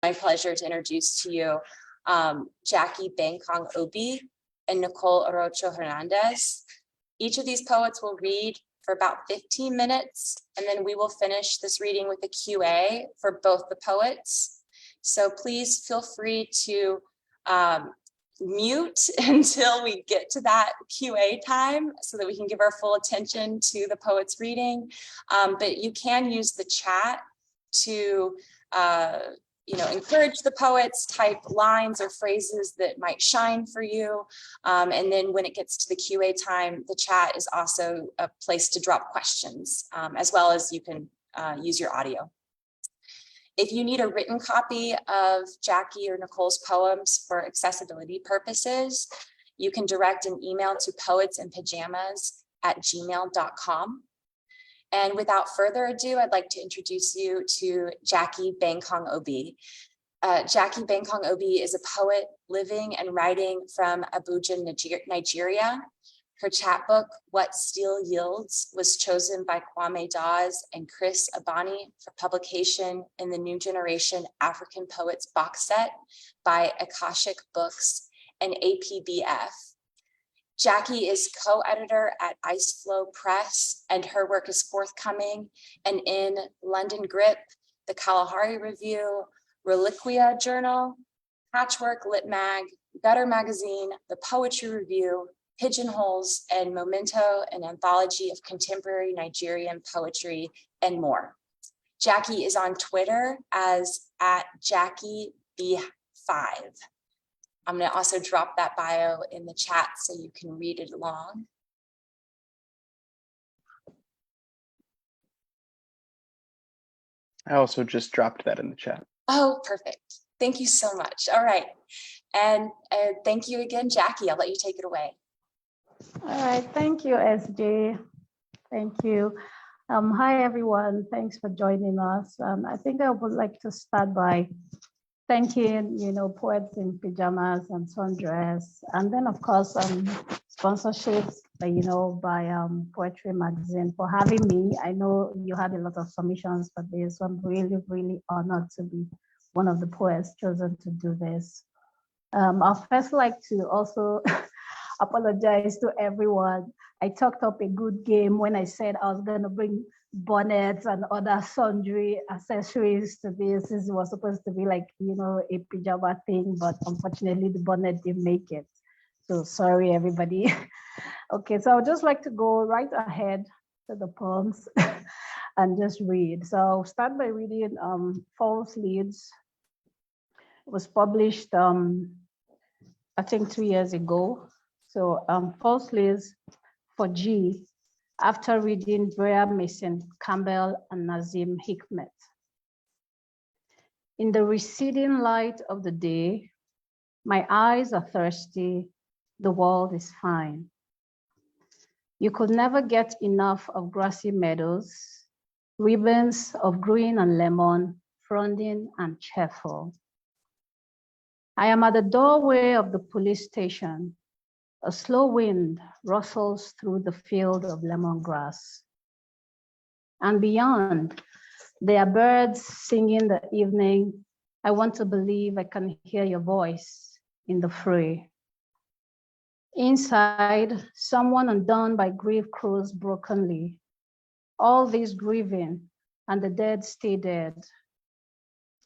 my pleasure to introduce to you Jakky Bankong-Obi and Nicole Arocho Hernández. Each of these poets will read for about 15 minutes, and then we will finish this reading with a QA for both the poets. So please feel free to mute until we get to that QA time so that we can give our full attention to the poet's reading. But you can use the chat to encourage the poets, type lines or phrases that might shine for you. And then when it gets to the QA time, the chat is also a place to drop questions, as well as you can use your audio. If you need a written copy of Jakky or Nicole's poems for accessibility purposes, you can direct an email to poetsinpajamas@gmail.com. And without further ado, I'd like to introduce you to Jakky Bankong-Obi. Jakky Bankong-Obi is a poet living and writing from Abuja, Nigeria. Her chapbook, What Steel Yields, was chosen by Kwame Dawes and Chris Abani for publication in the New Generation African Poets box set by Akashic Books and APBF. Jakky is co-editor at Iceflow Press, and her work is forthcoming and in London Grip, the Kalahari Review, Reliquia Journal, Patchwork Lit Mag, Gutter Magazine, the Poetry Review, Pigeonholes, and Memento, an anthology of contemporary Nigerian poetry, and more. Jakky is on Twitter as @JakkyB5. I'm going to also drop that bio in the chat so you can read it along. I also just dropped that in the chat. Oh, perfect. Thank you so much. All right. And thank you again, Jakky. I'll let you take it away. All right. Thank you, SJ. Thank you. Hi, everyone. Thanks for joining us. I think I would like to start by thanking, Poets in Pajamas and Sundress, and then of course sponsorships, by Poetry Magazine for having me. I know you had a lot of submissions for this, so I'm really, really honored to be one of the poets chosen to do this. I'd first like to also apologize to everyone. I talked up a good game when I said I was going to bring bonnets and other sundry accessories to this. This was supposed to be like, a pajama thing, but unfortunately the bonnet didn't make it. So sorry, everybody. Okay, so I would just like to go right ahead to the poems and just read. So I'll start by reading False Leads. It was published, I think 2 years ago. So False Leads for G, after reading Brea Mason Campbell and Nazim Hikmet. In the receding light of the day, my eyes are thirsty, the world is fine. You could never get enough of grassy meadows, ribbons of green and lemon, fronding and cheerful. I am at the doorway of the police station. A slow wind rustles through the field of lemongrass. And beyond, there are birds singing the evening. I want to believe I can hear your voice in the fray. Inside, someone undone by grief crows brokenly. All this grieving, and the dead stay dead.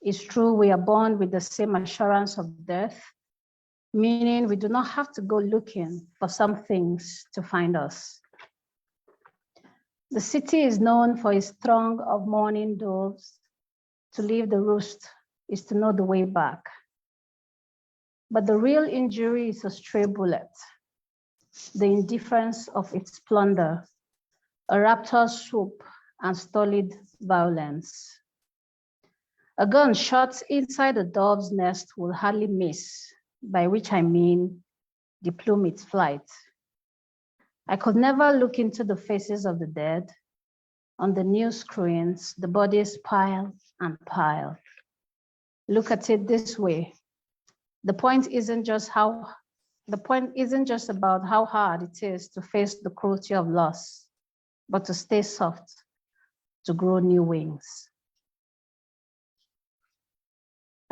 It's true we are born with the same assurance of death, meaning we do not have to go looking for some things to find us. The city is known for its throng of mourning doves. To leave the roost is to know the way back. But the real injury is a stray bullet, the indifference of its plunder, a raptor's swoop and stolid violence. A gun shot inside a dove's nest will hardly miss, by which I mean deplume its flight. I could never look into the faces of the dead. On the news screens, the bodies pile and pile. Look at it this way. The point isn't just about how hard it is to face the cruelty of loss, but to stay soft, to grow new wings.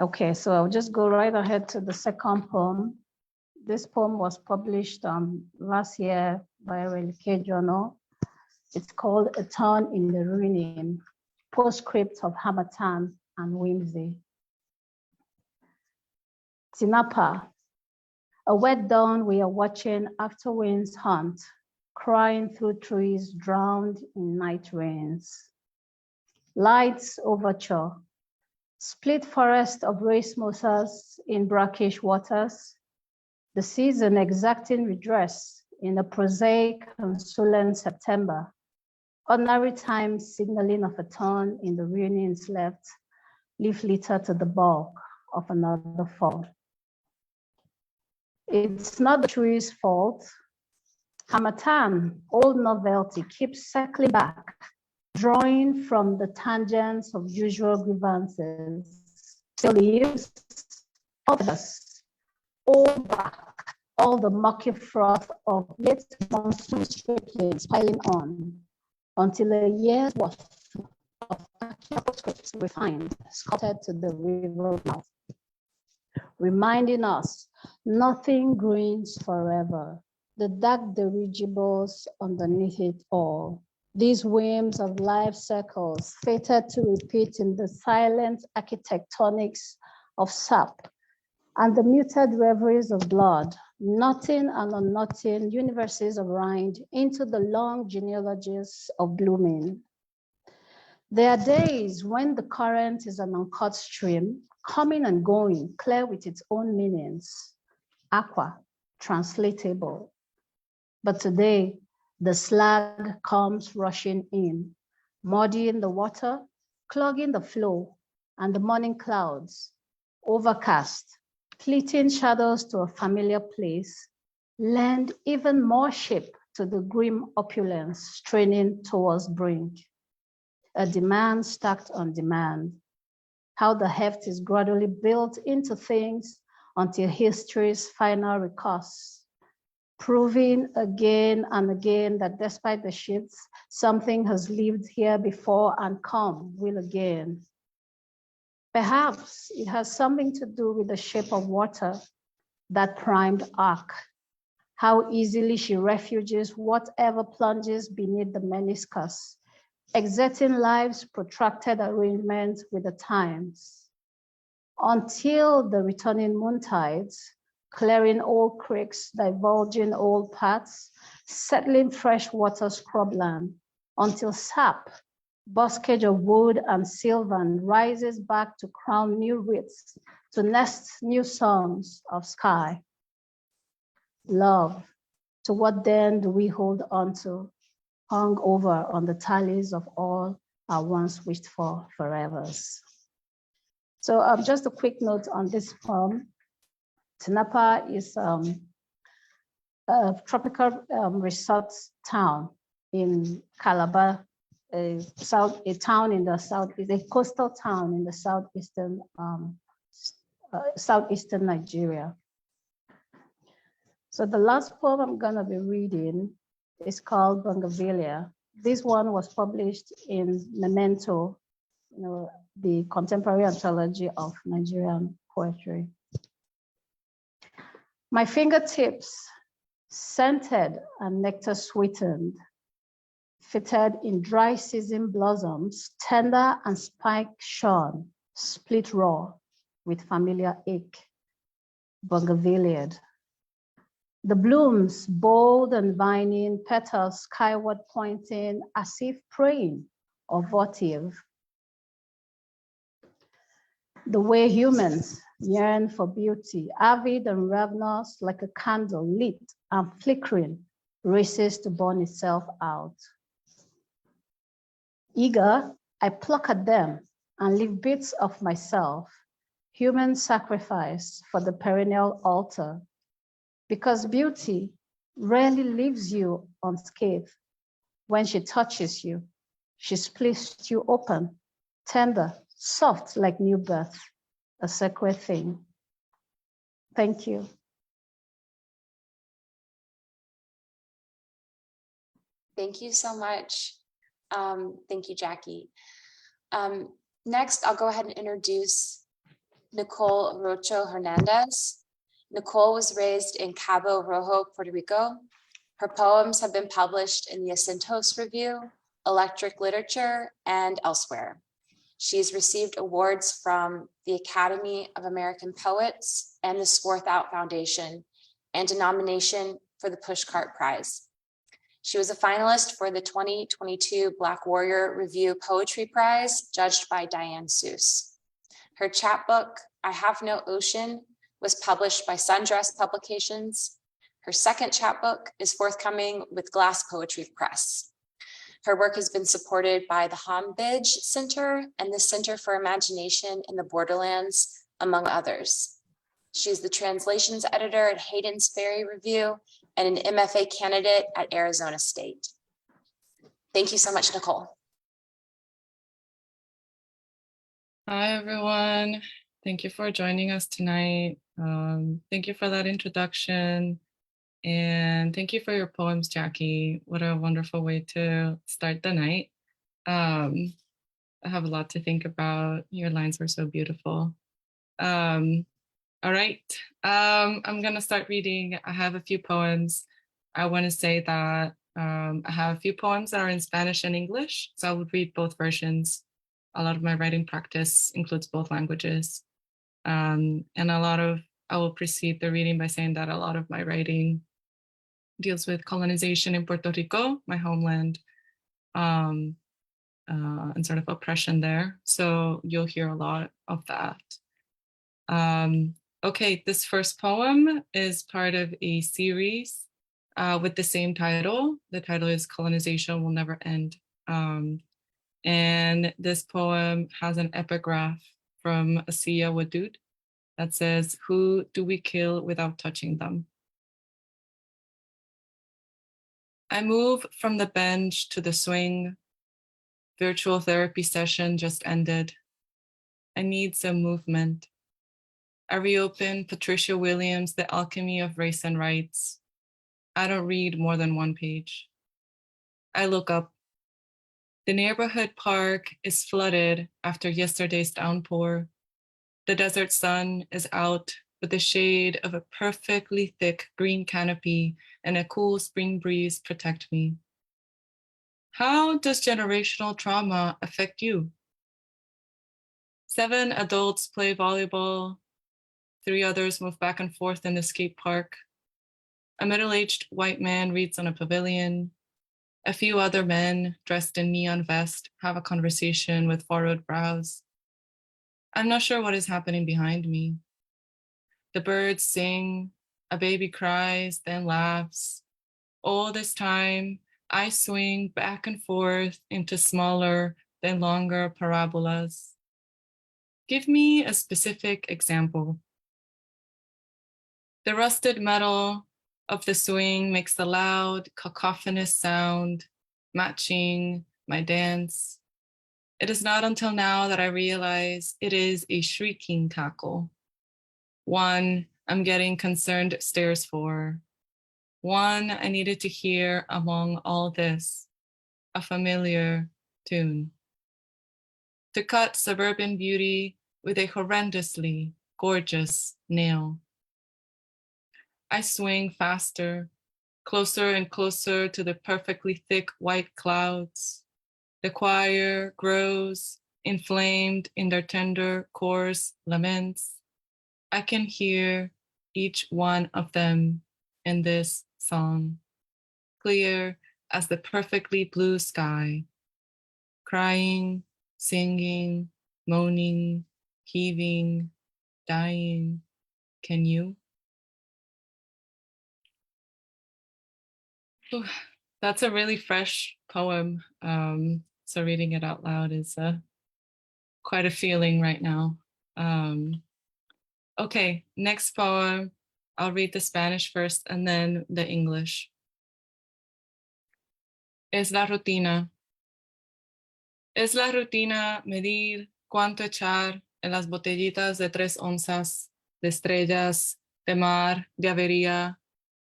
Okay, so I'll just go right ahead to the second poem. This poem was published last year by a Reliqué journal. It's called A Turn in the Ruining, Postscript of Harmattan and Whimsy. Tinapa, a wet dawn we are watching after winds hunt, crying through trees drowned in night rains. Lights overture, split forest of race mosas in brackish waters, the season exacting redress in a prosaic and sullen September, ordinary time signaling of a turn in the ruinings left, leaf litter to the bulk of another fall. It's not the tree's fault. Harmattan, old novelty, keeps circling back, drawing from the tangents of usual grievances. Still leaves, others, all back, all the murky froth of late monsoon scrapings piling on, until a year's worth of postscripts refined, scattered to the river mouth, reminding us nothing grins forever, the dark dirigibles underneath it all. These whims of life circles, fated to repeat in the silent architectonics of sap and the muted reveries of blood, knotting and unknotting universes of rind into the long genealogies of blooming. There are days when the current is an uncut stream, coming and going, clear with its own meanings, aqua, translatable. But today, the slag comes rushing in, muddying the water, clogging the flow, and the morning clouds, overcast, fleeting shadows to a familiar place, lend even more shape to the grim opulence straining towards brink. A demand stacked on demand, how the heft is gradually built into things until history's final recourse, proving again and again that despite the shifts, something has lived here before and come will again. Perhaps it has something to do with the shape of water, that primed arc, how easily she refuges whatever plunges beneath the meniscus, exerting life's protracted arrangement with the times, until the returning moontides, clearing old creeks, divulging old paths, settling freshwater scrubland, until sap, buskage of wood and sylvan, rises back to crown new wreaths, to nest new songs of sky. Love, to what then do we hold on to, hung over on the tallies of all our once wished for forevers? So just a quick note on this poem. Tinapa is a tropical resort town in Calabar, a town in the southeast, a coastal town in the southeastern Nigeria. So the last poem I'm gonna be reading is called Bougainvillea. This one was published in Memento, the contemporary anthology of Nigerian poetry. My fingertips, scented and nectar sweetened, fitted in dry season blossoms, tender and spike shorn, split raw with familiar ache, Bougainvillea. The blooms, bold and vining, petals skyward pointing, as if praying or votive. The way humans yearn for beauty, avid and ravenous, like a candle lit and flickering, races to burn itself out. Eager, I pluck at them and leave bits of myself, human sacrifice for the perennial altar, because beauty rarely leaves you unscathed. When she touches you, she splits you open, tender, soft like new birth, a sacred thing. Thank you. Thank you so much. Thank you, Jakky. Next, I'll go ahead and introduce Nicole Arocho Hernández. Nicole was raised in Cabo Rojo, Puerto Rico. Her poems have been published in the Acentos Review, Electric Literature, and elsewhere. She's received awards from the Academy of American Poets and the Swarthout Foundation, and a nomination for the Pushcart Prize. She was a finalist for the 2022 Black Warrior Review Poetry Prize, judged by Dianne Seuss. Her chapbook, I Have No Ocean, was published by Sundress Publications. Her second chapbook is forthcoming with Glass Poetry Press. Her work has been supported by the Hambidge Center and the Center for Imagination in the Borderlands, among others. She's the translations editor at Hayden's Ferry Review and an MFA candidate at Arizona State. Thank you so much, Nicole. Hi, everyone. Thank you for joining us tonight. Thank you for that introduction. And thank you for your poems, Jakky. What a wonderful way to start the night. I have a lot to think about. Your lines were so beautiful. All right, I'm gonna start reading. I have a few poems. I wanna say that I have a few poems that are in Spanish and English, so I would read both versions. A lot of my writing practice includes both languages. And I will precede the reading by saying that a lot of my writing deals with colonization in Puerto Rico, my homeland, and sort of oppression there. So you'll hear a lot of that. Okay, this first poem is part of a series with the same title. The title is Colonization Will Never End. And this poem has an epigraph from Asiya Wadud that says, "Who do we kill without touching them?" I move from the bench to the swing. Virtual therapy session just ended. I need some movement. I reopen Patricia Williams' The Alchemy of Race and Rights. I don't read more than one page. I look up. The neighborhood park is flooded after yesterday's downpour. The desert sun is out with the shade of a perfectly thick green canopy and a cool spring breeze protect me. How does generational trauma affect you? 7 adults play volleyball. 3 others move back and forth in the skate park. A middle-aged white man reads on a pavilion. A few other men dressed in neon vest have a conversation with furrowed brows. I'm not sure what is happening behind me. The birds sing, a baby cries, then laughs. All this time, I swing back and forth into smaller, then longer parabolas. Give me a specific example. The rusted metal of the swing makes the loud, cacophonous sound, matching my dance. It is not until now that I realize it is a shrieking cackle. One I'm getting concerned stares for. One I needed to hear among all this, a familiar tune. To cut suburban beauty with a horrendously gorgeous nail. I swing faster, closer and closer to the perfectly thick white clouds. The choir grows, inflamed in their tender, coarse laments. I can hear each one of them in this song, clear as the perfectly blue sky, crying, singing, moaning, heaving, dying. Can you? Ooh, that's a really fresh poem. So reading it out loud is quite a feeling right now. Okay, next poem. I'll read the Spanish first and then the English. Es la rutina. Es la rutina medir cuánto echar en las botellitas de 3 onzas, de estrellas, de mar, de avería,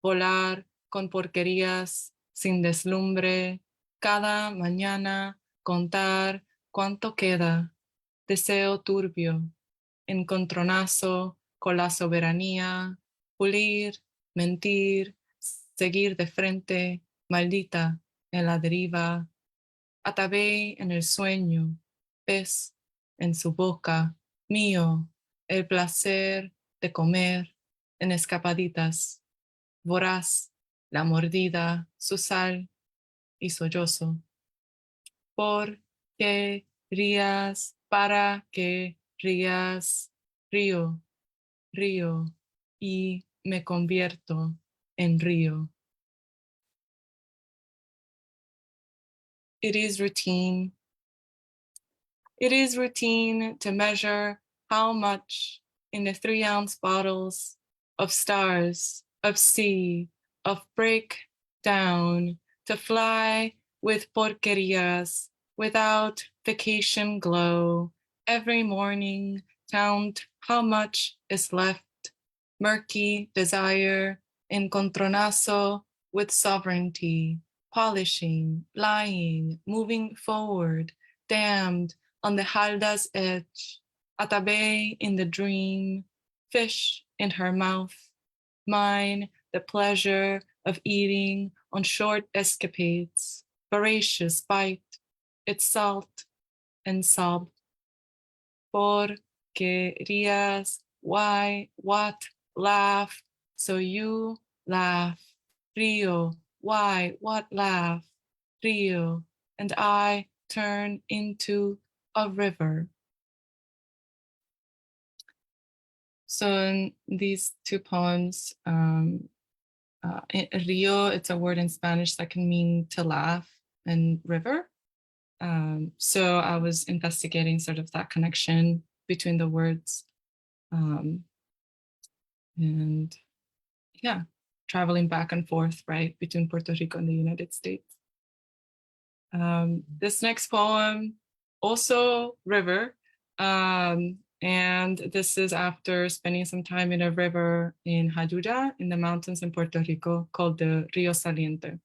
volar con porquerías, sin deslumbre, cada mañana contar cuánto queda, deseo turbio, encontronazo con la soberanía, pulir, mentir, seguir de frente, maldita en la deriva, atabey en el sueño, pez en su boca, mío, el placer de comer en escapaditas, voraz, la mordida, su sal y sollozo. ¿Por qué rías? Para que rías, río, río, y me convierto en río. It is routine. It is routine to measure how much in the 3-ounce bottles of stars, of sea, of breakdown, to fly with porquerias, without vacation glow, every morning count how much is left, murky desire, encontronazo with sovereignty, polishing, lying, moving forward, damned on the halda's edge, atabey in the dream, fish in her mouth, mine the pleasure of eating on short escapades, voracious bite, its salt and sob. Porquerías, why, what, laugh, so you laugh. Rio, why, what, laugh. Rio, and I turn into a river. So in these two poems, Rio, it's a word in Spanish that can mean to laugh, and river. So I was investigating sort of that connection between the words. And yeah, traveling back and forth, right, between Puerto Rico and the United States. This next poem, also river, and this is after spending some time in a river in Jayuya, in the mountains in Puerto Rico, called the Río Saliente.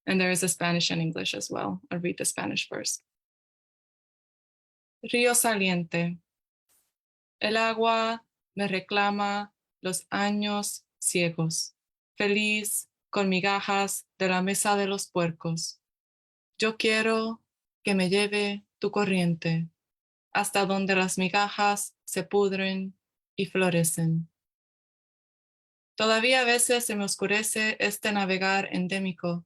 And there is a Spanish and English as well. I'll read the Spanish first. Río Saliente. El agua me reclama los años ciegos, feliz con migajas de la mesa de los puercos. Yo quiero que me lleve tu corriente hasta donde las migajas se pudren y florecen. Todavía a veces se me oscurece este navegar endémico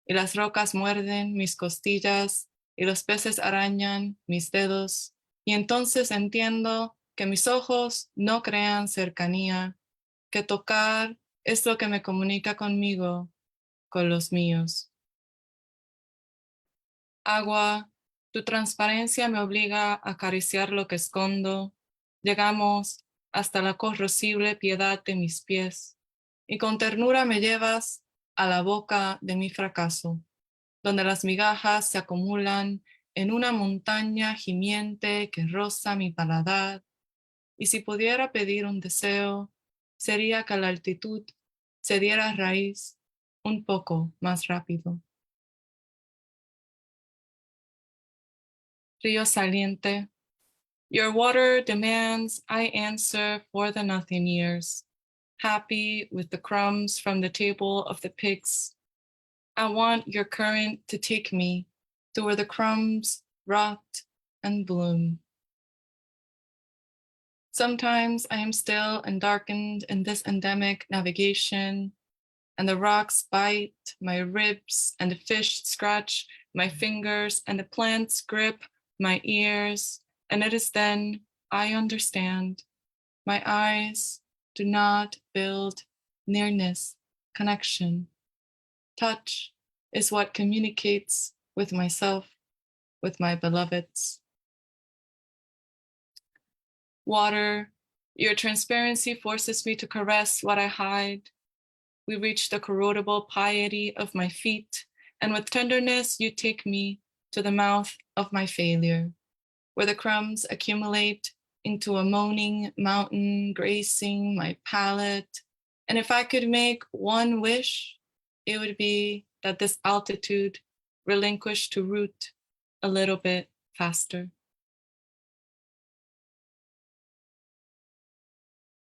y las rocas muerden mis costillas y los peces arañan mis dedos, y entonces entiendo que mis ojos no crean cercanía, que tocar es lo que me comunica conmigo, con los míos. Agua, tu transparencia me obliga a acariciar lo que escondo. Llegamos hasta la corrosible piedad de mis pies, y con ternura me llevas a la boca de mi fracaso, donde las migajas se acumulan en una montaña gimiente que roza mi paladar, y si pudiera pedir un deseo, sería que la altitud se diera raíz un poco más rápido. Río Saliente, your water demands I answer for the nothing years, happy with the crumbs from the table of the pigs. I want your current to take me to where the crumbs rot and bloom. Sometimes I am still and darkened in this endemic navigation, and the rocks bite my ribs, and the fish scratch my fingers, and the plants grip my ears, and it is then I understand. My eyes do not build nearness, connection. Touch is what communicates with myself, with my beloveds. Water, your transparency forces me to caress what I hide. We reach the corrodable piety of my feet, and with tenderness you take me to the mouth of my failure, where the crumbs accumulate into a moaning mountain gracing my palate. And if I could make one wish, it would be that this altitude relinquish to root a little bit faster.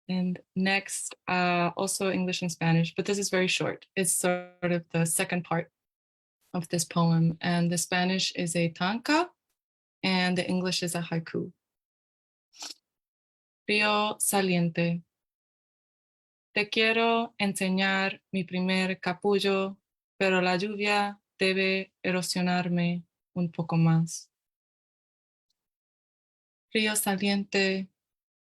And next, also English and Spanish, but this is very short. It's sort of the second part of this poem. And the Spanish is a tanka, and the English is a haiku. Río saliente. Te quiero enseñar mi primer capullo, pero la lluvia debe erosionarme un poco más. Río saliente.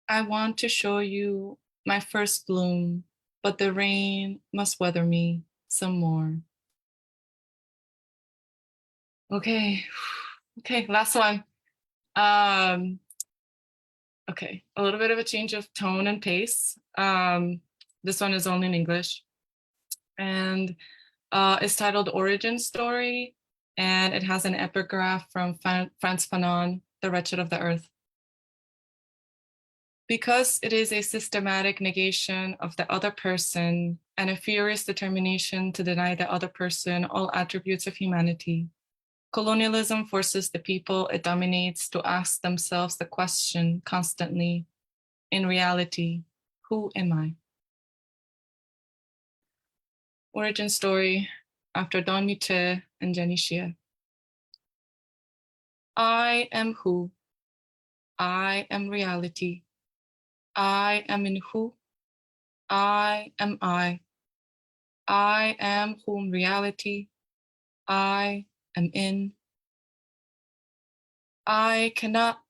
I want to show you my first bloom, but the rain must weather me some more. Okay, okay, last one. Okay, a little bit of a change of tone and pace. This one is only in English, and it's titled Origin Story, and it has an epigraph from Frantz Fanon, The Wretched of the Earth. Because it is a systematic negation of the other person and a furious determination to deny the other person all attributes of humanity, colonialism forces the people it dominates to ask themselves the question constantly, in reality, who am I? Origin Story, after Don Miche and Jenny Shia. I am who? I am reality. I am in who? I am I. I am whom reality. I am in. I cannot,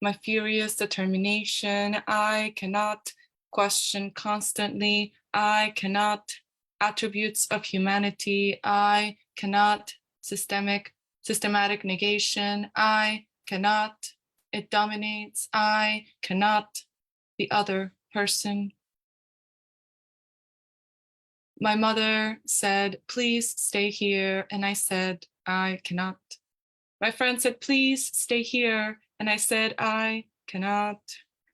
my furious determination, I cannot question constantly. I cannot attributes of humanity. I cannot systematic negation. I cannot, it dominates. I cannot, the other person. My mother said, please stay here. And I said, I cannot. My friend said, please stay here. And I said, I cannot.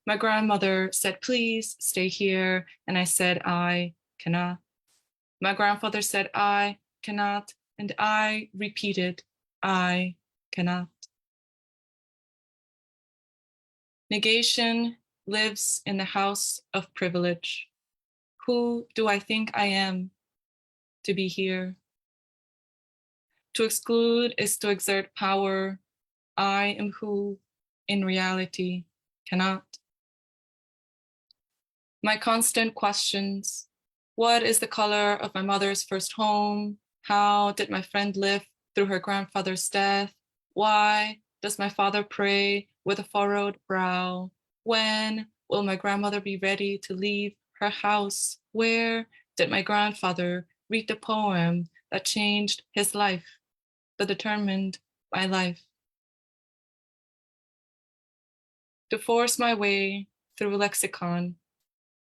My grandmother said, please stay here. And I said, I cannot. My grandfather said, I cannot. And I repeated, I cannot. Negation lives in the house of privilege. Who do I think I am to be here? To exclude is to exert power. I am who, in reality, cannot. My constant questions. What is the color of my mother's first home? How did my friend live through her grandfather's death? Why does my father pray with a furrowed brow? When will my grandmother be ready to leave her house? Where did my grandfather read the poem that changed his life, that determined my life? To force my way through lexicon,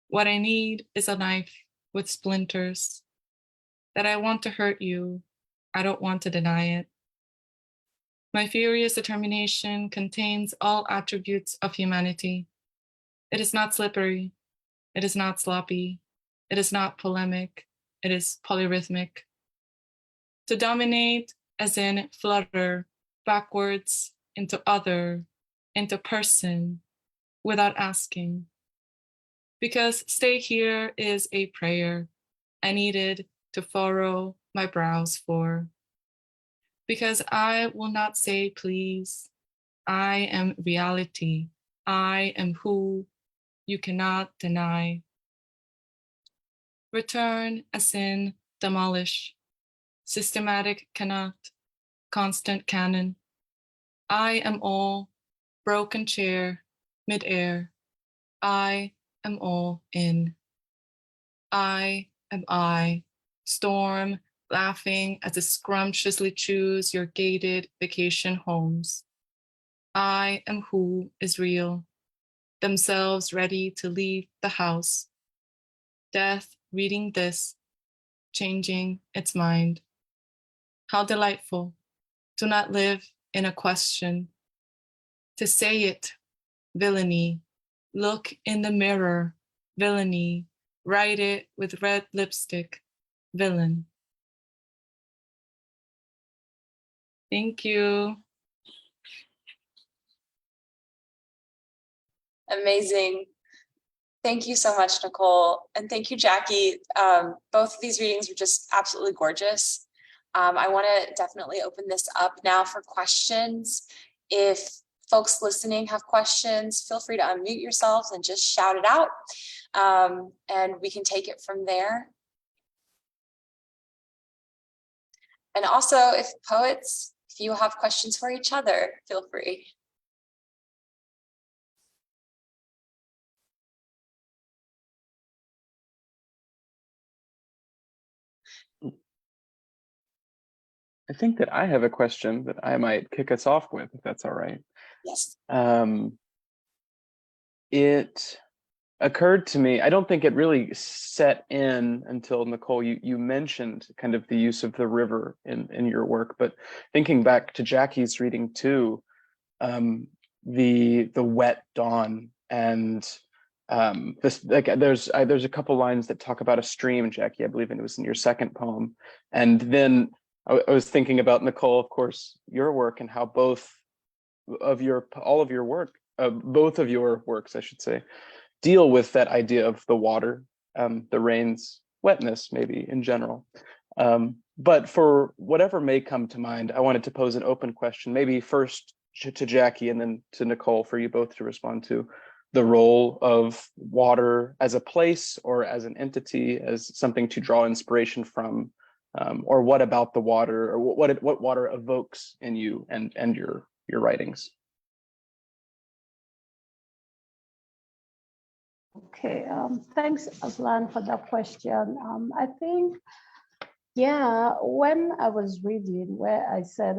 what I need is a knife with splinters. That I want to hurt you, I don't want to deny it. My furious determination contains all attributes of humanity. It is not slippery, it is not sloppy, it is not polemic, it is polyrhythmic. To dominate as in flutter backwards into other, into person, without asking. Because stay here is a prayer I needed to furrow my brows for. Because I will not say please. I am reality. I am who you cannot deny. Return as in demolish. Systematic cannot. Constant canon. I am all. Broken chair. Mid-air. I am all in. I am I. Storm, laughing as it scrumptiously chews your gated vacation homes. I am who is real, themselves ready to leave the house. Death reading this, changing its mind. How delightful to not live in a question. To say it, villainy. Look in the mirror, villainy. Write it with red lipstick, villain. Thank you. Amazing. Thank you so much, Nicole. And thank you, Jakky. Both of these readings were just absolutely gorgeous. I want to definitely open this up now for questions. If folks listening have questions, feel free to unmute yourselves and just shout it out. And we can take it from there. And also, if poets, if you have questions for each other, feel free. I think that I have a question that I might kick us off with, if that's all right. Yes. It occurred to me, I don't think it really set in until, Nicole, you mentioned kind of the use of the river in your work, but thinking back to Jakky's reading too, the wet dawn and this, like, there's a couple lines that talk about a stream, Jakky, I believe, and it was in your second poem. And then I was thinking about, Nicole, of course, your work and how both of your works, I should say, deal with that idea of the water, the rain's wetness, maybe in general. But for whatever may come to mind, I wanted to pose an open question, maybe first to Jakky and then to Nicole, for you both to respond to the role of water as a place or as an entity, as something to draw inspiration from, or what about the water, or what water evokes in you and your writings. Okay, thanks, Aslan, for that question. I think, yeah, when I was reading where I said,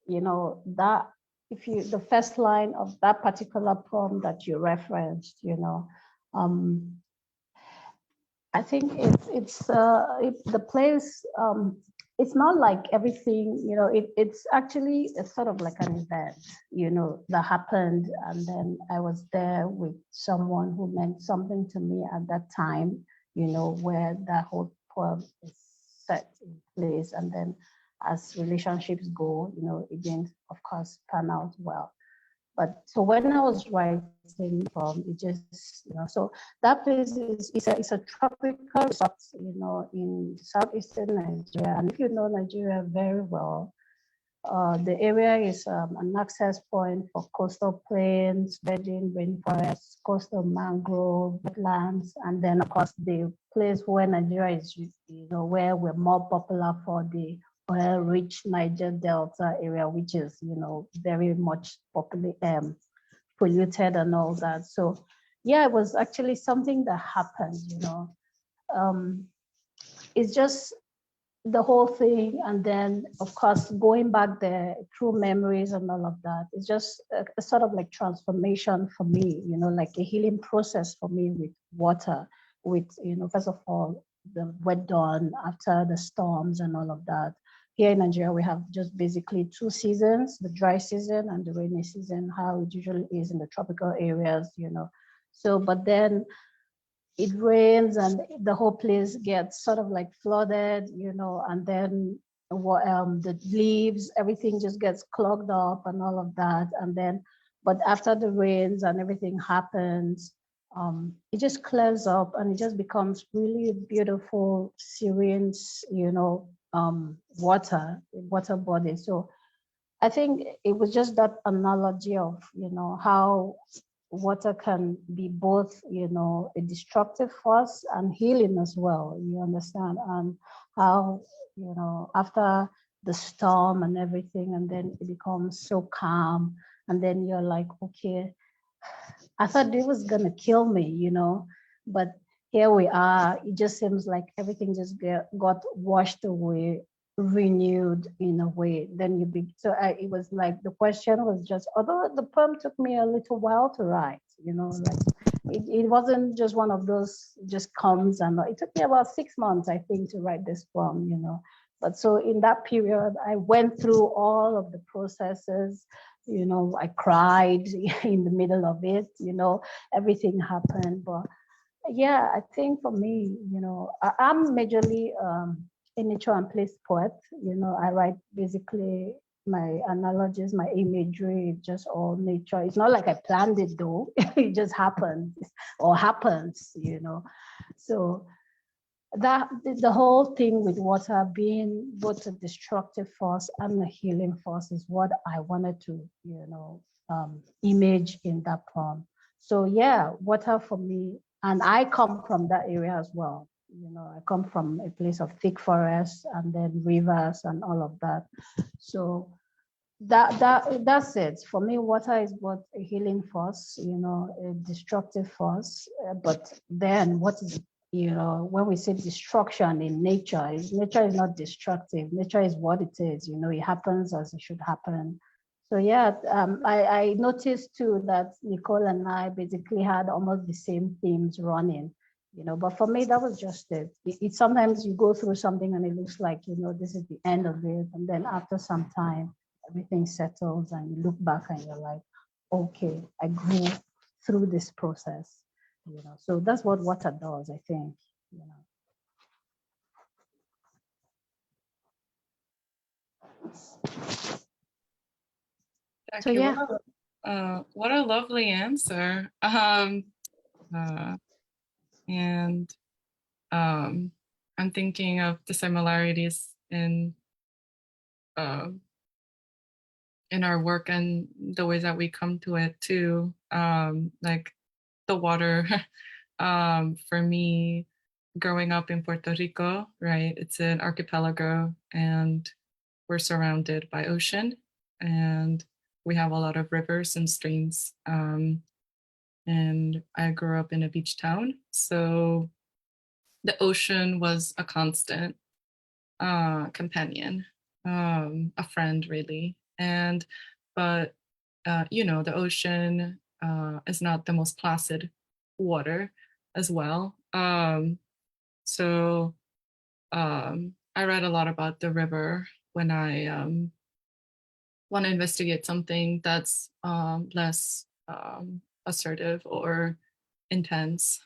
you know, that the first line of that particular poem that you referenced, you know, I think the place, it's not like everything, you know, it's actually a sort of like an event, you know, that happened. And then I was there with someone who meant something to me at that time, you know, where that whole poem is set in place. And then as relationships go, you know, it didn't, of course, pan out well. But so when I was writing from, it just, you know, so that place is a tropical resort, you know, in southeastern Nigeria. And if you know Nigeria very well, the area is an access point for coastal plains, virgin rainforests, coastal mangrove, wetlands, and then of course the place where Nigeria is, you know, where we're more popular for the oil-rich Niger Delta area, which is, you know, very much polluted and all that. So yeah, it was actually something that happened, you know. It's just the whole thing, and then of course going back there through memories and all of that, it's just a sort of like transformation for me, you know, like a healing process for me with water, with, you know, first of all the wet dawn after the storms and all of that. Here in Nigeria we have just basically two seasons, the dry season and the rainy season, how it usually is in the tropical areas, you know. So but then it rains and the whole place gets sort of like flooded, you know, and then the leaves, everything just gets clogged up and all of that. And then, but after the rains and everything happens, it just clears up and it just becomes really beautiful, serene, you know, water body. So I think it was just that analogy of, you know, how water can be both, you know, a destructive force and healing as well, you understand? And how, you know, after the storm and everything, and then it becomes so calm, and then you're like, okay, I thought it was gonna kill me, you know, but here we are. It just seems like everything just got washed away, renewed in a way. Then it was like the question was just, although the poem took me a little while to write, you know, like it wasn't just one of those just comes, and it took me about 6 months, I think, to write this poem, you know. But so in that period, I went through all of the processes, you know, I cried in the middle of it, you know, everything happened. But yeah, I think for me, you know, I'm majorly a nature and place poet. You know, I write basically, my analogies, my imagery, just all nature. It's not like I planned it though. It just happens or happens, you know. So that the whole thing with water being both a destructive force and a healing force is what I wanted to, you know, image in that poem. So yeah, water for me, and I come from that area as well. You know, I come from a place of thick forests and then rivers and all of that. So that's it. For me, water is both a healing force, you know, a destructive force. But then what is, you know, when we say destruction in nature, nature is not destructive. Nature is what it is, you know, it happens as it should happen. So yeah, I noticed too that Nicole and I basically had almost the same themes running, you know, but for me, that was just it. Sometimes you go through something and it looks like, you know, this is the end of it. And then after some time, everything settles and you look back and you're like, okay, I grew through this process, you know. So that's what water does, I think, you know. So Jakky, yeah. what a lovely answer. And I'm thinking of the similarities in our work and the ways that we come to it too. Like the water, for me, growing up in Puerto Rico, right? It's an archipelago and we're surrounded by ocean and we have a lot of rivers and streams. And I grew up in a beach town. So the ocean was a constant companion, a friend really. But you know, the ocean is not the most placid water as well. So I read a lot about the river when I want to investigate something that's less assertive or intense.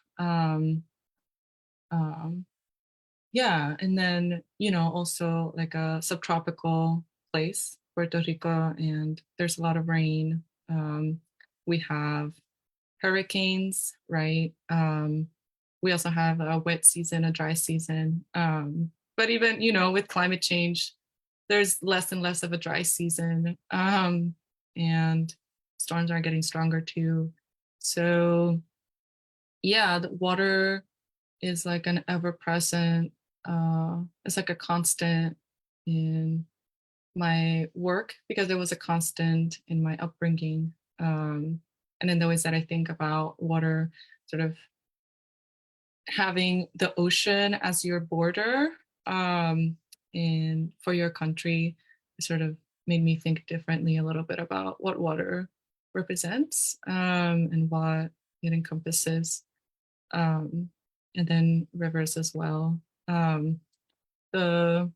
Yeah, and then, you know, also like a subtropical place, Puerto Rico, and there's a lot of rain. We have hurricanes, right? We also have a wet season, a dry season. But even, you know, with climate change, there's less and less of a dry season. And storms are getting stronger too. So yeah, the water is like an ever-present, it's like a constant in my work because it was a constant in my upbringing. And in the ways that I think about water, sort of having the ocean as your border, and for your country, sort of made me think differently a little bit about what water represents, and what it encompasses, and then rivers as well. The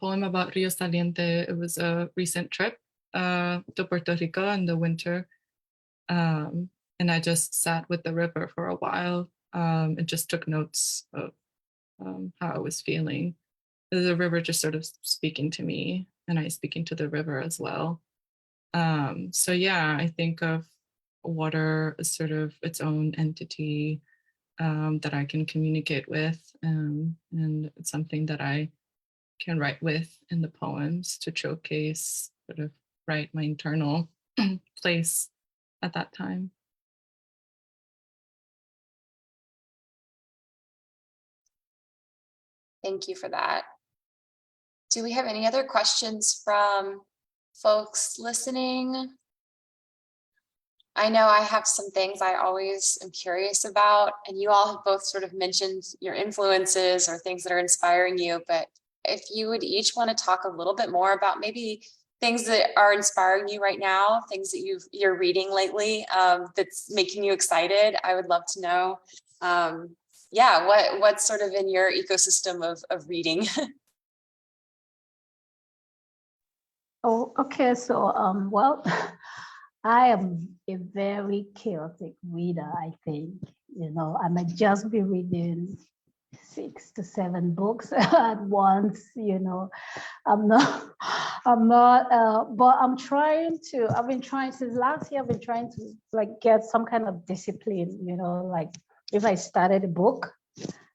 poem about Rio Saliente, it was a recent trip to Puerto Rico in the winter. And I just sat with the river for a while, and just took notes of how I was feeling. The river just sort of speaking to me, and I speaking to the river as well. So yeah, I think of water as sort of its own entity that I can communicate with, and it's something that I can write with in the poems to showcase, sort of write my internal place at that time. Thank you for that. Do we have any other questions from folks listening? I know I have some things I always am curious about, and you all have both sort of mentioned your influences or things that are inspiring you, but if you would each want to talk a little bit more about maybe things that are inspiring you right now, things that you're reading lately, that's making you excited, I would love to know. Yeah, what's sort of in your ecosystem of reading? Oh, okay. So, well, I am a very chaotic reader, I think. You know, I might just be reading 6 to 7 books at once, you know. I'm not, but I've been trying since last year, I've been trying to like get some kind of discipline, you know, like if I started a book,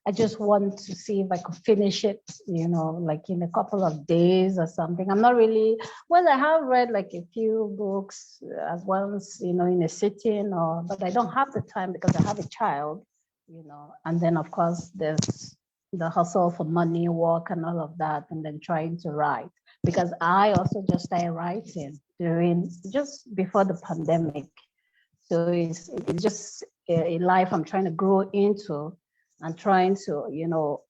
I just want to see if I could finish it, you know, like in a couple of days or something. I'm not really, well, I have read like a few books at once, you know, in a sitting, but I don't have the time because I have a child, you know, and then of course there's the hustle for money, work and all of that, and then trying to write. Because I also just started writing just before the pandemic. So it's just a life I'm trying to grow into and trying to, you know,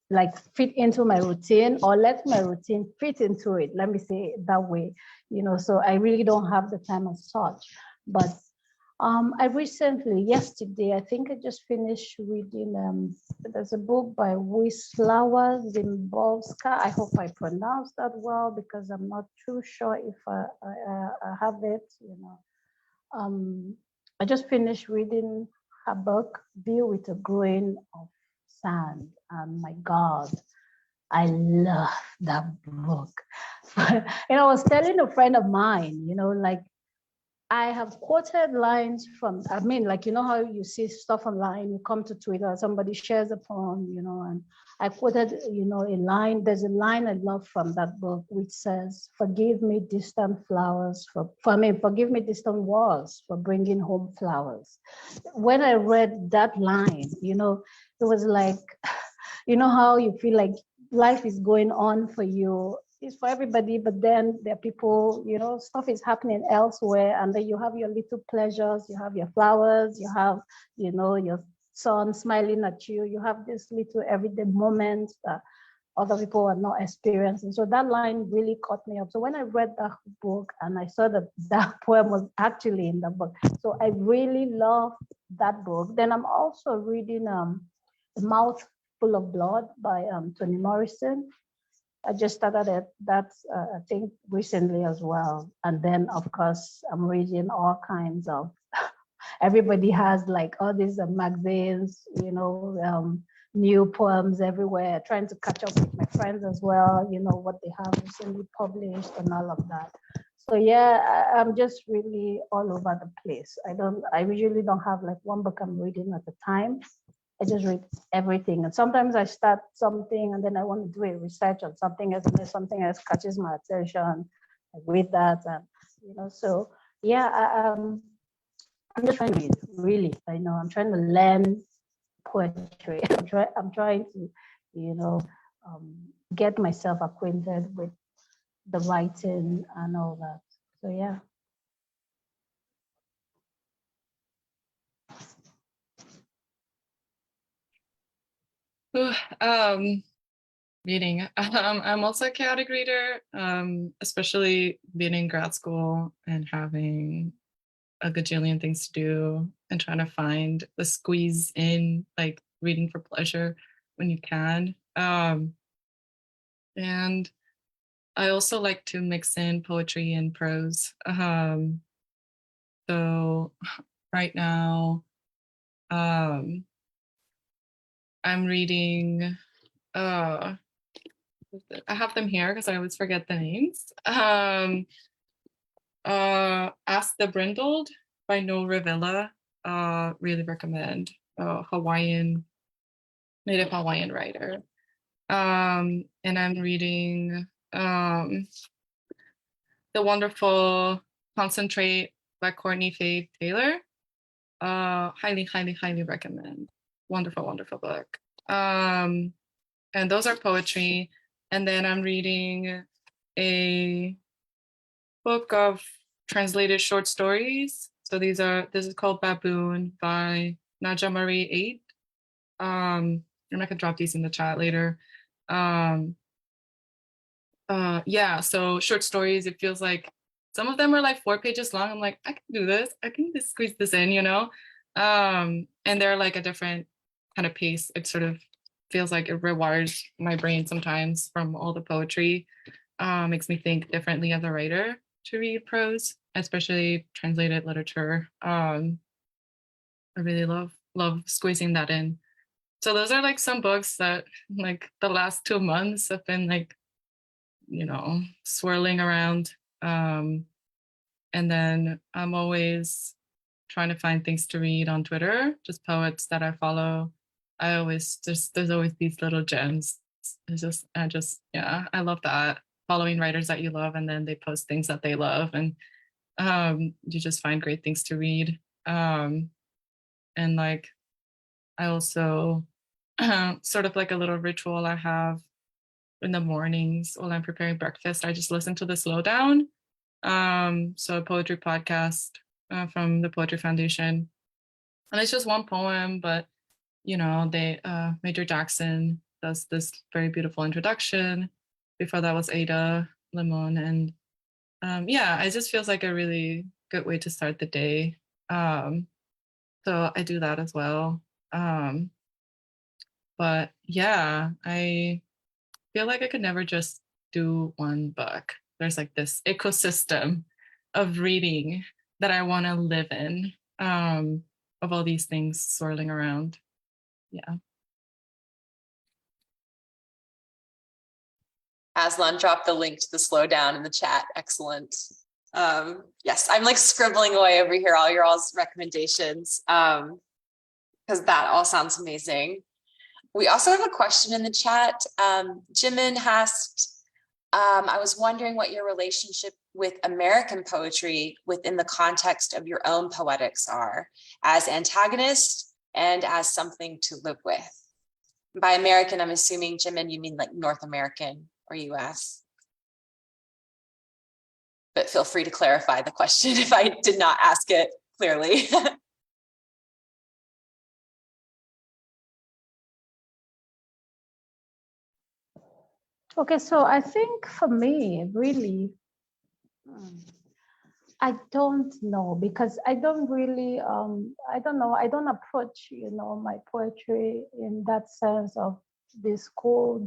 like fit into my routine or let my routine fit into it. Let me say it that way, you know, so I really don't have the time as such. But I recently, yesterday, I think I just finished reading, there's a book by Wisława Zimbowska. I hope I pronounced that well because I'm not too sure if I have it, you know. I just finished reading her book, View with a Grain of Sand. And my God, I love that book. You know, I was telling a friend of mine, you know, like I have quoted lines from, I mean, like, you know how you see stuff online, you come to Twitter, somebody shares a poem, you know, and I quoted, you know, a line, there's a line I love from that book, which says, forgive me distant flowers, forgive me distant walls for bringing home flowers. When I read that line, you know, it was like, you know how you feel like life is going on for you, it's for everybody, but then there are people, you know, stuff is happening elsewhere, and then you have your little pleasures, you have your flowers, you have, you know, your son smiling at you, you have this little everyday moments that other people are not experiencing. So that line really caught me up. So when I read that book and I saw that that poem was actually in the book, so I really love that book. Then I'm also reading The Mouth Full of Blood by Toni Morrison. I just started it. That's I think recently as well. And then of course I'm reading all kinds of. Everybody has like all these magazines, you know, new poems everywhere. Trying to catch up with my friends as well. You know what they have recently published and all of that. So yeah, I'm just really all over the place. I usually don't have like one book I'm reading at a time. I just read everything. And sometimes I start something and then I want to do a research on something else, and then something else catches my attention. I read that, and you know, so yeah, I'm just trying to read, really. I know I'm trying to learn poetry. I'm trying to, you know, get myself acquainted with the writing and all that. So yeah. Reading. I'm also a chaotic reader, especially being in grad school and having a gajillion things to do and trying to find the squeeze in like reading for pleasure when you can. And I also like to mix in poetry and prose. So right now, I'm reading, I have them here because I always forget the names. Ask the Brindled by No Rivilla. Really recommend. Native Hawaiian writer. And I'm reading The Wonderful Concentrate by Courtney Faye Taylor. Highly, highly, highly recommend. Wonderful, wonderful book. And those are poetry. And then I'm reading a book of translated short stories. So this is called Baboon by Naja Marie Aid. And I can drop these in the chat later. Yeah, so short stories, it feels like some of them are like 4 pages long. I'm like, I can do this. I can just squeeze this in, you know? And they're like a different kind of pace. It sort of feels like it rewires my brain sometimes from all the poetry. Makes me think differently as a writer to read prose, especially translated literature. I really love squeezing that in. So those are like some books that like the last 2 months have been like, you know, swirling around. And then I'm always trying to find things to read on Twitter, just poets that I follow. I always there's always these little gems. Yeah, I love that. Following writers that you love, and then they post things that they love, and you just find great things to read. And like I also sort of like a little ritual I have in the mornings while I'm preparing breakfast. I just listen to the slowdown. So a poetry podcast from the Poetry Foundation. And it's just one poem, but you know, they Major Jackson does this very beautiful introduction. Before that was Ada Limon. And yeah, it just feels like a really good way to start the day. So I do that as well. But yeah, I feel like I could never just do one book. There's like this ecosystem of reading that I want to live in, of all these things swirling around. Yeah. Aslan dropped the link to the slowdown in the chat. Excellent. Yes, I'm like scribbling away over here, all your all's recommendations, because that all sounds amazing. We also have a question in the chat. Jimin asked, I was wondering what your relationship with American poetry within the context of your own poetics are, as antagonist and as something to live with. By American, I'm assuming, Jimin, you mean like North American or US. But feel free to clarify the question if I did not ask it clearly. Okay, so I think for me, really, I don't know, because I don't really, I don't know, I don't approach, you know, my poetry in that sense of this school,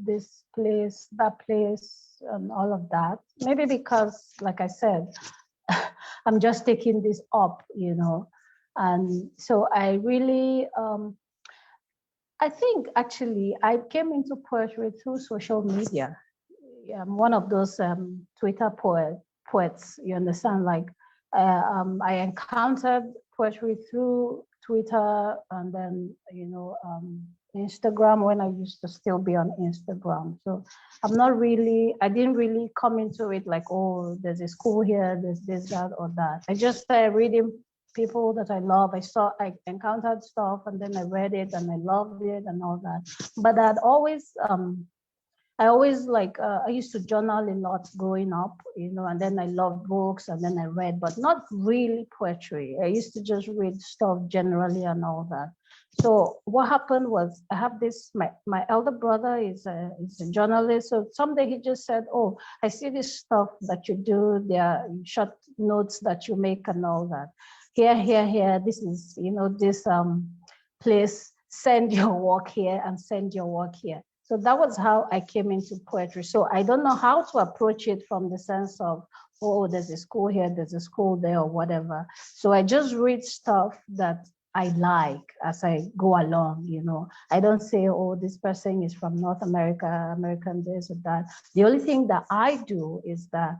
this place, that place, and all of that. Maybe because, like I said, I'm just taking this up, you know. And so I really, I think actually I came into poetry through social media. I'm one of those Twitter poets, you understand? Like I encountered poetry through Twitter, and then, you know, Instagram, when I used to still be on Instagram. So I didn't really come into it like, oh, there's a school here, there's this, that, or that. I just started reading people that I love. I encountered stuff, and then I read it and I loved it and all that. But I always like, I used to journal a lot growing up, you know, and then I loved books, and then I read, but not really poetry. I used to just read stuff generally and all that. So what happened was, I have this, my elder brother is a journalist. So someday he just said, oh, I see this stuff that you do, there are short notes that you make and all that. Here, this is, you know, this place, send your work here and send your work here. So that was how I came into poetry. So I don't know how to approach it from the sense of, oh, there's a school here, there's a school there, or whatever. So I just read stuff that I like as I go along, you know. I don't say, oh, this person is from North America, American this or that. The only thing that I do is that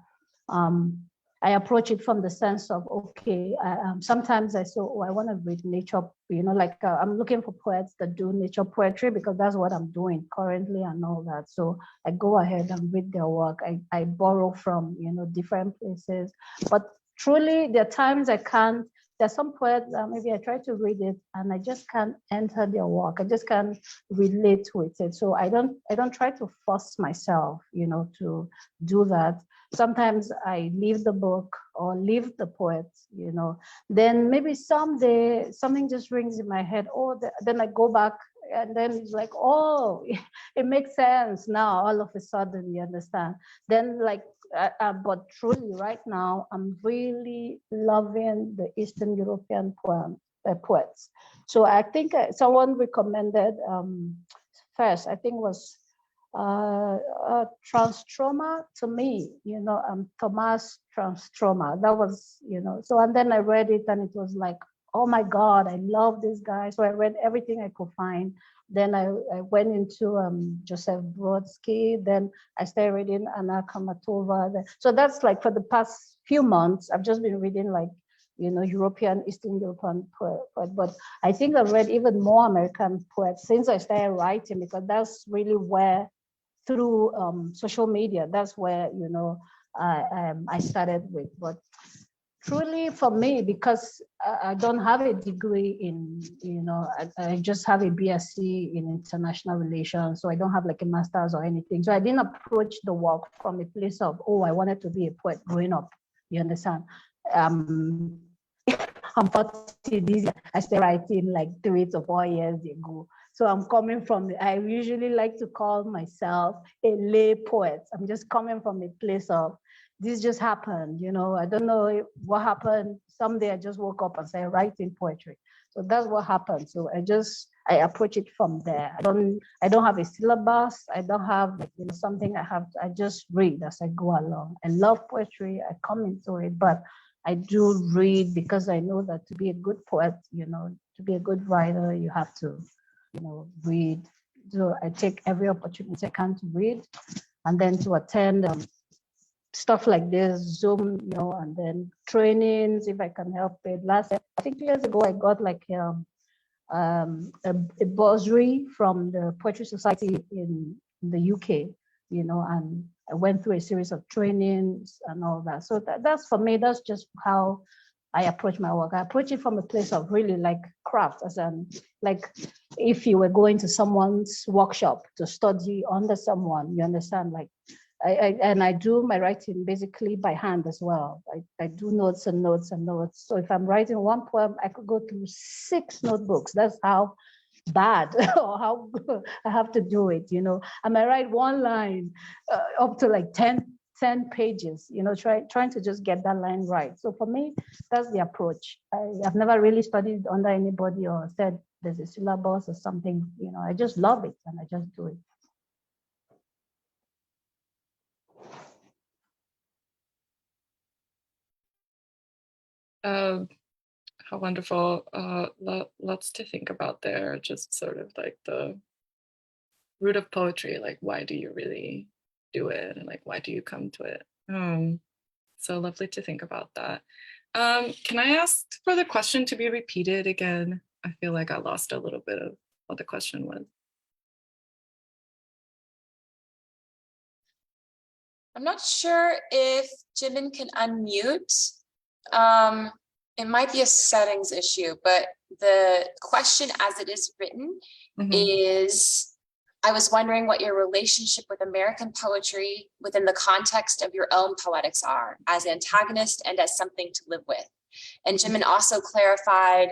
I approach it from the sense of, okay, sometimes I say, oh, I want to read nature, you know, like I'm looking for poets that do nature poetry, because that's what I'm doing currently and all that. So I go ahead and read their work. I borrow from, you know, different places. But truly, there are times I can't. There's some poets, maybe I try to read it and I just can't enter their work. I just can't relate with it. So I don't try to force myself, you know, to do that. Sometimes I leave the book or leave the poet, you know. Then maybe someday something just rings in my head. Oh, then I go back, and then it's like, oh, it makes sense now. All of a sudden, you understand. Then like, but truly, right now, I'm really loving the Eastern European poets. So I think someone recommended first, I think was Transtroma to me, you know, Thomas Transtroma. That was, you know, so, and then I read it and it was like, oh my God, I love this guy. So I read everything I could find. Then I went into Joseph Brodsky. Then I started reading Anna Kamatova. So that's like for the past few months, I've just been reading like, European, Eastern European poet. But I think I've read even more American poets since I started writing, because that's really where, through social media, that's where, I started with. But truly for me, because I don't have a degree in, I just have a BSc in international relations. So I don't have like a master's or anything. So I didn't approach the work from a place of, oh, I wanted to be a poet growing up. You understand? I'm 40 this year. I started writing like 3 to 4 years ago. So I'm coming from, I usually like to call myself a lay poet. I'm just coming from a place of, this just happened, I don't know what happened. Someday I just woke up and started writing poetry. So that's what happened. So I approach it from there. I don't have a syllabus. I don't have something I just read as I go along. I love poetry. I come into it, but I do read because I know that to be a good poet, to be a good writer, you have to, read. So I take every opportunity I can to read, and then to attend stuff like this, Zoom, and then trainings if I can help it. I think 2 years ago, I got like a bursary from the Poetry Society in the UK, and I went through a series of trainings and all that. So that's for me, that's just how I approach my work. I approach it from a place of really like craft, as like if you were going to someone's workshop to study under someone, you understand, like I do my writing basically by hand as well. I do notes and notes and notes. So if I'm writing one poem, I could go through 6 notebooks. That's how bad or how good I have to do it. I might write one line up to like 10 pages, trying to just get that line right. So for me, that's the approach. I've never really studied under anybody or said there's a syllabus or something. I just love it and I just do it. How wonderful. Lots to think about there. Just sort of like the root of poetry, like why do you really do it, and like why do you come to it? So lovely to think about that. Can I ask for the question to be repeated again? I feel like I lost a little bit of what the question was. I'm not sure if Jimin can unmute. It might be a settings issue, but the question as it is written is, I was wondering what your relationship with American poetry within the context of your own poetics are, as antagonist and as something to live with. And Jimin also clarified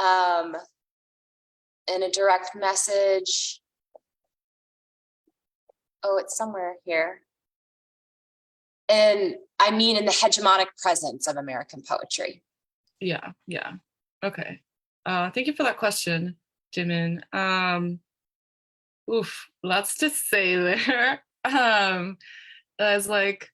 in a direct message, oh, it's somewhere here. And I mean in the hegemonic presence of American poetry. Yeah. Okay. Thank you for that question, Jimin. Lots to say there. It's like,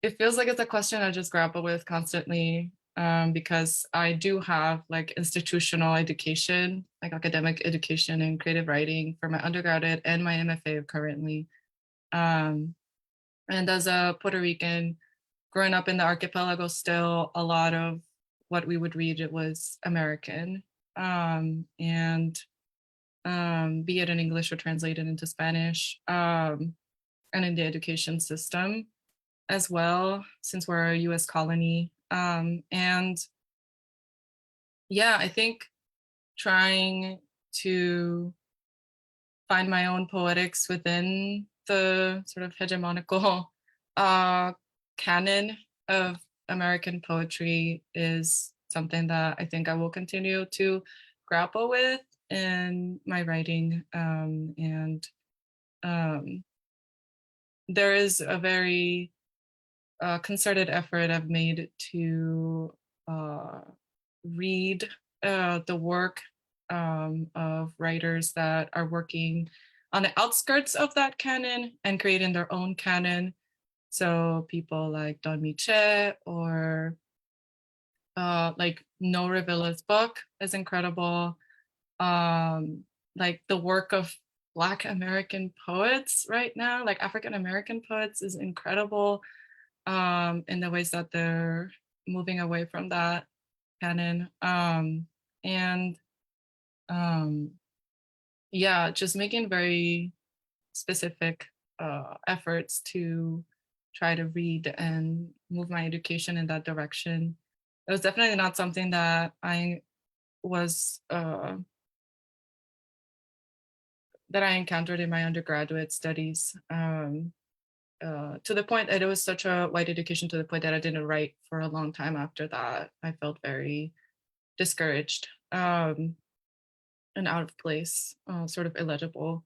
it feels like it's a question I just grapple with constantly, because I do have like institutional education, like academic education in creative writing for my undergraduate and my MFA currently. And as a Puerto Rican, growing up in the archipelago, still a lot of what we would read, it was American, and be it in English or translated into Spanish, and in the education system as well, since we're a US colony. And yeah, I think trying to find my own poetics within the sort of hegemonical canon of American poetry is something that I think I will continue to grapple with in my writing. And there is a very concerted effort I've made to read the work of writers that are working on the outskirts of that canon and creating their own canon. So people like Don Miche or like No Revilla's book is incredible. Like the work of Black American poets right now, like African American poets, is incredible in the ways that they're moving away from that canon. And yeah, just making very specific efforts to try to read and move my education in that direction. It was definitely not something that I was that I encountered in my undergraduate studies, to the point that it was such a white education, to the point that I didn't write for a long time after that. I felt very discouraged and out of place, sort of illegible.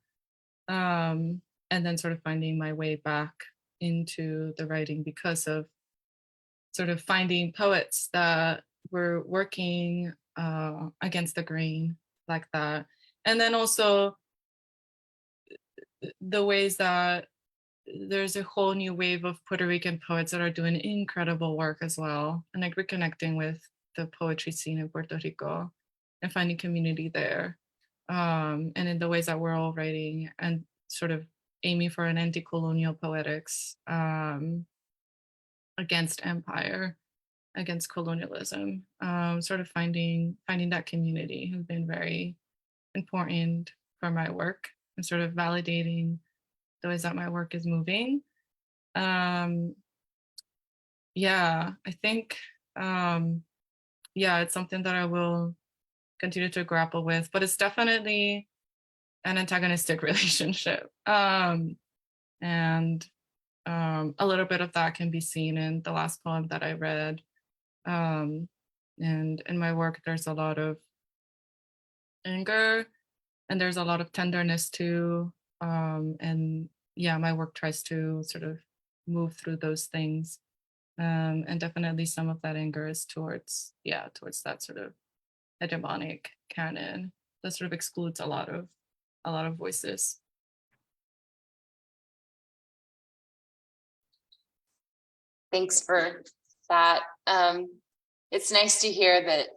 And then sort of finding my way back into the writing because of sort of finding poets that were working against the grain like that. And then also the ways that there's a whole new wave of Puerto Rican poets that are doing incredible work as well. And like reconnecting with the poetry scene in Puerto Rico and finding community there. And in the ways that we're all writing and sort of aiming for an anti-colonial poetics against empire, against colonialism. Sort of finding that community has been very important for my work and sort of validating the ways that my work is moving. Yeah, I think, yeah, it's something that I will continue to grapple with, but it's definitely an antagonistic relationship. And a little bit of that can be seen in the last poem that I read. And in my work, there's a lot of anger and there's a lot of tenderness too. And yeah, my work tries to sort of move through those things. And definitely some of that anger is towards that sort of hegemonic canon that sort of excludes a lot of voices. Thanks for that. It's nice to hear that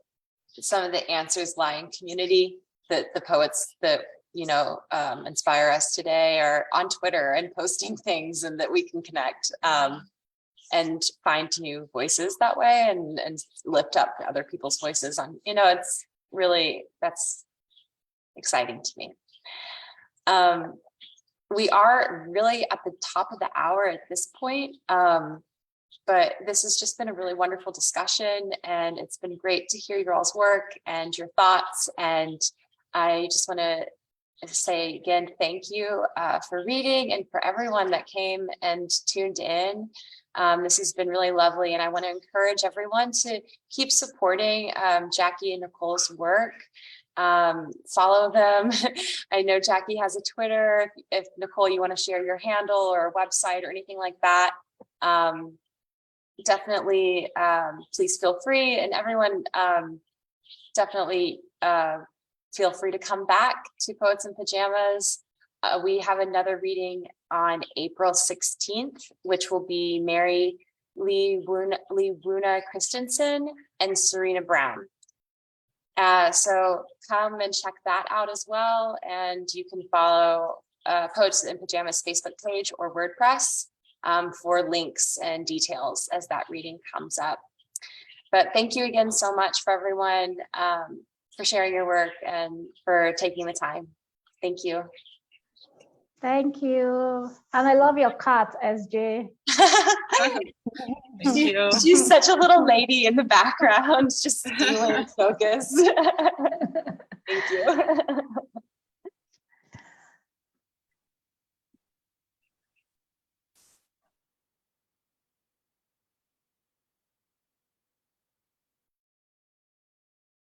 some of the answers lie in community, that the poets that, you know, inspire us today are on Twitter and posting things, and that we can connect and find new voices that way and lift up other people's voices on, you know, it's really, that's exciting to me. We are really at the top of the hour at this point. But this has just been a really wonderful discussion, and it's been great to hear your all's work and your thoughts. And I just want to say again, thank you for reading, and for everyone that came and tuned in. This has been really lovely, and I want to encourage everyone to keep supporting Jakky and Nicole's work. Follow them. I know Jakky has a Twitter. If Nicole, you want to share your handle or website or anything like that, definitely please feel free, and everyone definitely feel free to come back to Poets in Pajamas. We have another reading on April 16th, which will be Mary Lee Wuna Christensen and Serena Brown. So come and check that out as well, and you can follow Poets in Pajamas Facebook page or WordPress for links and details as that reading comes up. But thank you again so much for everyone for sharing your work and for taking the time. Thank you. Thank you. And I love your cat, SJ. Thank you. She's such a little lady in the background, just stealing focus.